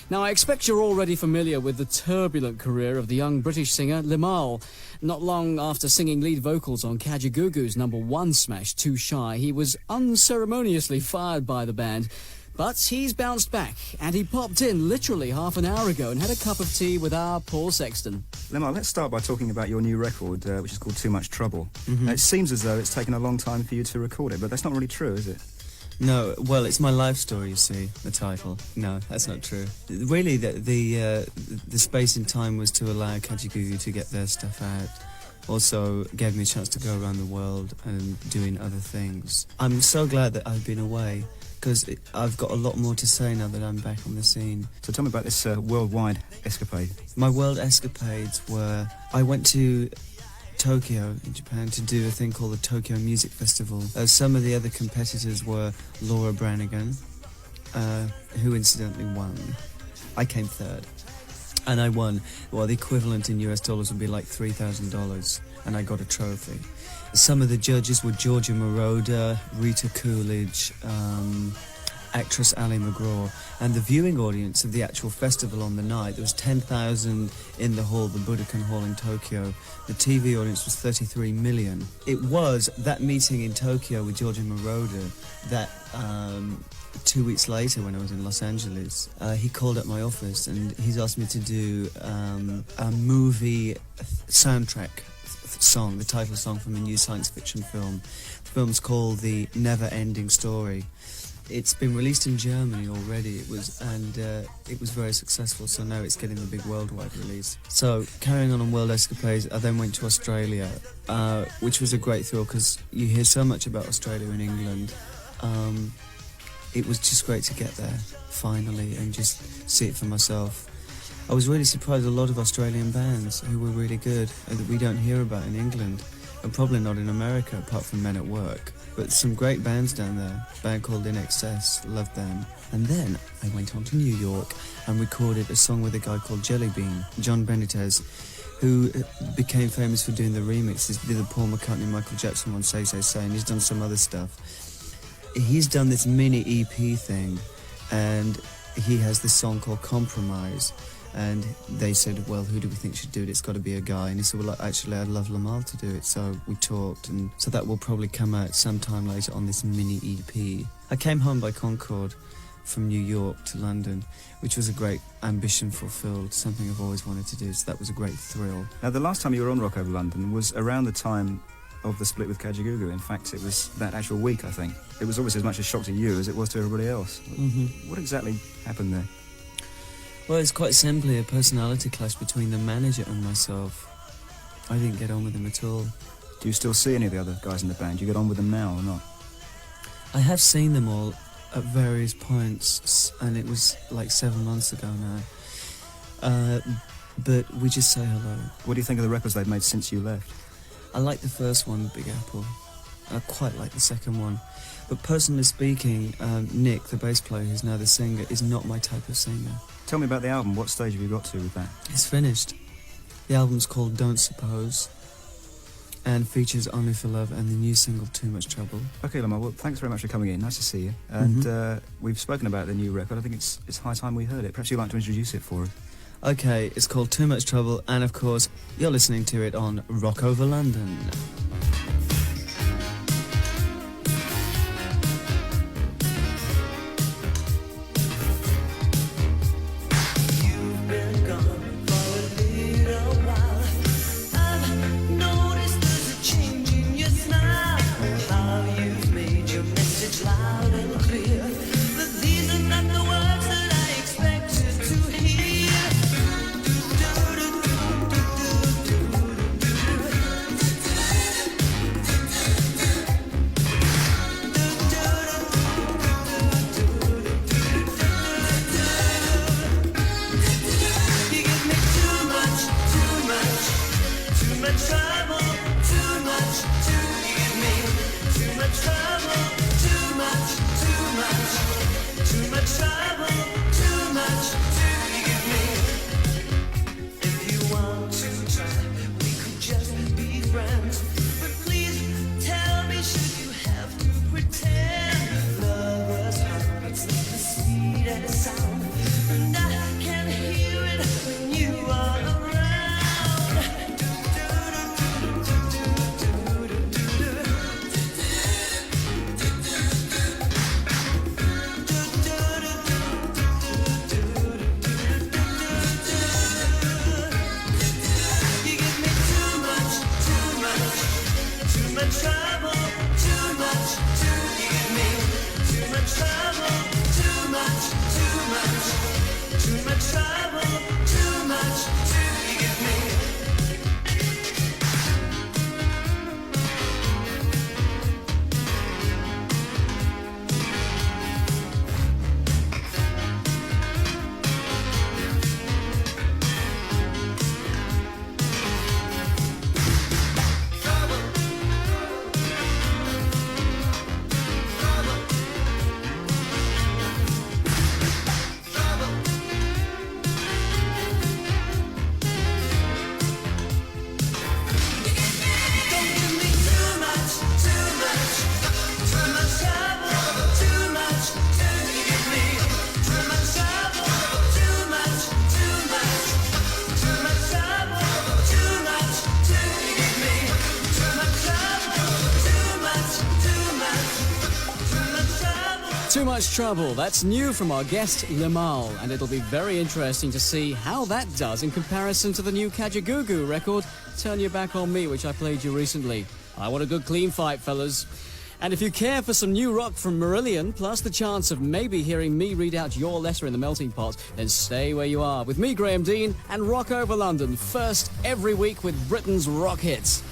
Now, I expect you're already familiar with the turbulent career of the young British singer Limahl. Not long after singing lead vocals on Kajagoogoo's #1 smash, Too Shy, he was unceremoniously fired by the band. But he's bounced back, and he popped in literally half an hour ago and had a cup of tea with our Paul Sexton. Limahl, let's start by talking about your new record, which is called Too Much Trouble. It seems as though it's taken a long time for you to record it, but that's not really true, is it? No, well, it's my life story, you see, the title. No, that's not true. Really, the space and time was to allow Kajagoogoo to get their stuff out. Also gave me a chance to go around the world and doing other things. I'm so glad that I've been away, because I've got a lot more to say now that I'm back on the scene. So tell me about this worldwide escapade. My world escapades were... I went to Tokyo in Japan to do a thing called the Tokyo Music Festival. Some of the other competitors were Laura Branigan, who incidentally won. I came third. And I won, well, the equivalent in US dollars would be like $3,000, and I got a trophy. Some of the judges were Georgia Moroder, Rita Coolidge, actress Ali McGraw, and the viewing audience of the actual festival on the night, there was 10,000 in the hall, the Budokan Hall in Tokyo. The TV audience was 33 million. It was that meeting in Tokyo with Georgia Moroder that 2 weeks later, when I was in Los Angeles, he called up my office and he's asked me to do a movie soundtrack song, the title song from a new science fiction film. The film's called The Never Ending Story. It's been released in Germany already. It was very successful, so now it's getting the big worldwide release. So, carrying on World Escapades, I then went to Australia, which was a great thrill because you hear so much about Australia and England. It was just great to get there, finally, and just see it for myself. I was really surprised, a lot of Australian bands who were really good and that we don't hear about in England, and probably not in America, apart from Men at Work. But some great bands down there, a band called In Excess, loved them. And then I went on to New York and recorded a song with a guy called Jellybean, John Benitez, who became famous for doing the remixes. He did the Paul McCartney, Michael Jackson one, Say, Say, Say, and he's done some other stuff. He's done this mini EP thing, and he has this song called Compromise, and they said, well, who do we think should do it? It's got to be a guy. And he said, well, actually, I'd love Limahl to do it. So we talked, and so that will probably come out sometime later on this mini EP. I came home by Concorde from New York to London, which was a great ambition fulfilled, something I've always wanted to do, so that was a great thrill. Now, the last time you were on Rock Over London was around the time of the split with Kajagoogoo. In fact, it was that actual week, I think. It was almost as much a shock to you as it was to everybody else. What exactly happened there? Well, it's quite simply a personality clash between the manager and myself. I didn't get on with him at all. Do you still see any of the other guys in the band? Do you get on with them now or not? I have seen them all at various points, and it was like 7 months ago now. But we just say hello. What do you think of the records they've made since you left? I like the first one, Big Apple. I quite like the second one. But personally speaking, Nick, the bass player, who's now the singer, is not my type of singer. Tell me about the album. What stage have you got to with that? It's finished. The album's called Don't Suppose, and features Only for Love and the new single Too Much Trouble. Okay, Limahl, well, thanks very much for coming in. Nice to see you. And we've spoken about the new record. I think it's high time we heard it. Perhaps you'd like to introduce it for us. Okay, it's called Too Much Trouble, and of course, you're listening to it on Rock Over London. Too Much Trouble. That's new from our guest, Limahl, and it'll be very interesting to see how that does in comparison to the new Kajagoogoo record, Turn Your Back on Me, which I played you recently. I want a good clean fight, fellas. And if you care for some new rock from Marillion, plus the chance of maybe hearing me read out your letter in the melting pot, then stay where you are with me, Graham Dean, and Rock Over London, first every week with Britain's rock hits.